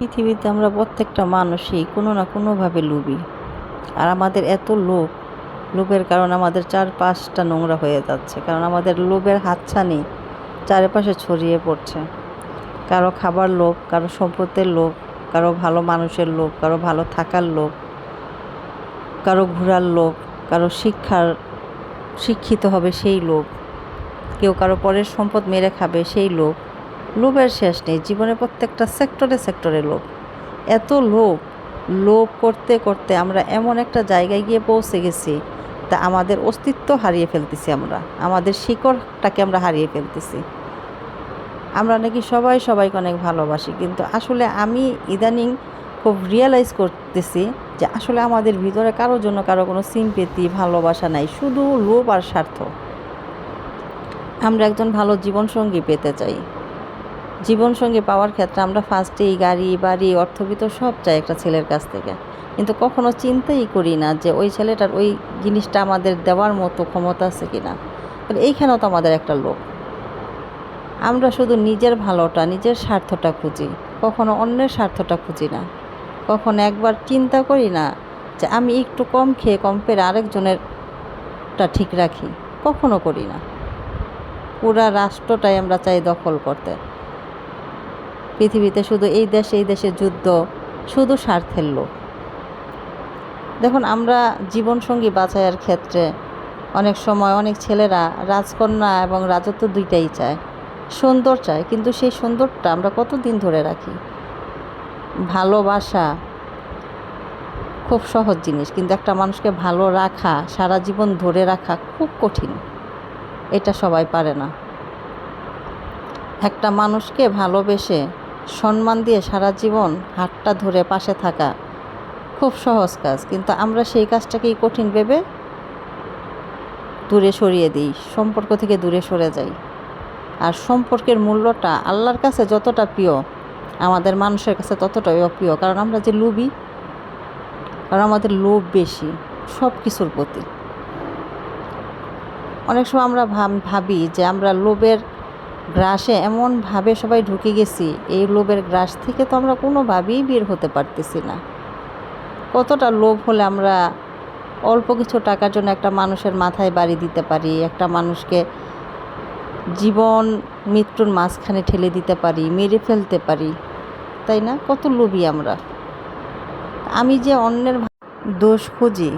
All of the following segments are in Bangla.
পৃথিবীতে আমরা প্রত্যেকটা মানুষই কোনো না কোনোভাবে লোভী। আর আমাদের এত লোভের কারণে আমাদের চারপাশটা নোংরা হয়ে যাচ্ছে, কারণ আমাদের লোভের হাতছানি চারপাশে ছড়িয়ে পড়ছে। কারো খাবার লোভ, কারো সম্পদের লোভ, কারো ভালো মানুষের লোভ, কারো ভালো থাকার লোভ, কারো ঘোরার লোভ, কারো শিক্ষিত হবে সেই লোভ, কেউ কারো পরের সম্পদ মেরে খাবে সেই লোভের শেষ নেই। জীবনে প্রত্যেকটা সেক্টরে লোভ। এত লোভ করতে করতে আমরা এমন একটা জায়গায় গিয়ে পৌঁছে গেছি, তা আমাদের অস্তিত্ব হারিয়ে ফেলতেছি, আমাদের শিকড়টাকে আমরা হারিয়ে ফেলতেছি। আমরা নাকি সবাইকে অনেক ভালোবাসি, কিন্তু আসলে আমি ইদানিং খুব রিয়েলাইজ করতেছি যে আসলে আমাদের ভিতরে কারোর জন্য কারো কোনো সিম্পেথি, ভালোবাসা নাই, শুধু লোভ আর স্বার্থ। আমরা একজন ভালো জীবনসঙ্গী পেতে চাই। জীবনসঙ্গী পাওয়ার ক্ষেত্রে আমরা ফার্স্টেই গাড়ি, বাড়ি, অর্থবিত্ত সব চাই একটা ছেলের কাছ থেকে, কিন্তু কখনো চিন্তাই করি না যে ওই ছেলেটার ওই জিনিসটা আমাদের দেওয়ার মতো ক্ষমতা আছে কি না। এইখানেও তো আমাদের একটা লোভ। আমরা শুধু নিজের ভালোটা, নিজের স্বার্থটা খুঁজি, কখনো অন্যের স্বার্থটা খুঁজি না। কখনো একবার চিন্তা করি না যে আমি একটু কম খেয়ে কম পেরে আরেকজনেরটা ঠিক রাখি, কখনো করি না। পুরা রাষ্ট্রটাই আমরা চাই দখল করতে। পৃথিবীতে শুধু এই দেশে যুদ্ধ, শুধু স্বার্থের লোভ। দেখুন, আমরা জীবনসঙ্গী বাছাইয়ের ক্ষেত্রে অনেক সময় অনেক ছেলেরা রাজকন্যা এবং রাজত্ব দুইটাই চায়, সুন্দর চায়, কিন্তু সেই সুন্দরটা আমরা কতদিন ধরে রাখি? ভালোবাসা খুব সহজ জিনিস, কিন্তু একটা মানুষকে ভালো রাখা, সারা জীবন ধরে রাখা খুব কঠিন। এটা সবাই পারে না। একটা মানুষকে ভালোবেসে সম্মান দিয়ে সারা জীবন হাতটা ধরে পাশে থাকা খুব সহজ কাজ, কিন্তু আমরা সেই কাজটাকেই কঠিন ভেবে দূরে সরিয়ে দিই, সম্পর্ক থেকে দূরে সরে যাই। আর সম্পর্কের মূল্যটা আল্লাহর কাছে যতটা প্রিয়, আমাদের মানুষের কাছে ততটাই অপ্রিয়, কারণ আমরা যে লোভী, কারণ আমাদের লোভ বেশি সব কিছুর প্রতি। অনেক সময় আমরা ভাবি যে আমরা লোভের গ্রাসে এমনভাবে সবাই ঢুকে গেছি, এই লোভের গ্রাস থেকে তো আমরা কোনোভাবেই বের হতে পারতেছি না। কতটা লোভ হলে আমরা অল্প কিছু টাকার জন্য একটা মানুষের মাথায় বাড়ি দিতে পারি, একটা মানুষকে জীবন মৃত্যুর মাঝখানে ঠেলে দিতে পারি, মেরে ফেলতে পারি, তাই না? কত লোভী আমরা। আমি যে অন্যের দোষ খুঁজি,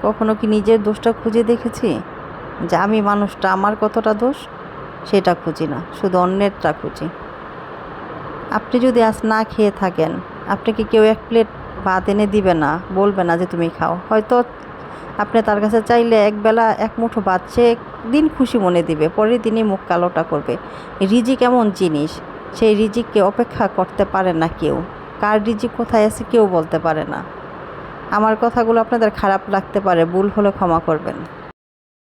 কখনো কি নিজের দোষটা খুঁজে দেখেছি যে আমি মানুষটা, আমার কতটা দোষ? সেটা খুঁজি না, শুধু অন্যেরটা খুঁজি। আপনি যদি আজ না খেয়ে থাকেন, আপনাকে কেউ এক প্লেট ভাত এনে দিবে না, বলবে না যে তুমি খাও। হয়তো আপনি তার কাছে চাইলে একবেলা এক মুঠো ভাত সে একদিন খুশি মনে দিবে, পরের দিনই মুখ কালোটা করবে। রিজিক এমন জিনিস, সেই রিজিককে অপেক্ষা করতে পারে না কেউ। কার রিজিক কোথায় আছে কেউ বলতে পারে না। আমার কথাগুলো আপনাদের খারাপ লাগতে পারে, ভুল হলে ক্ষমা করবেন।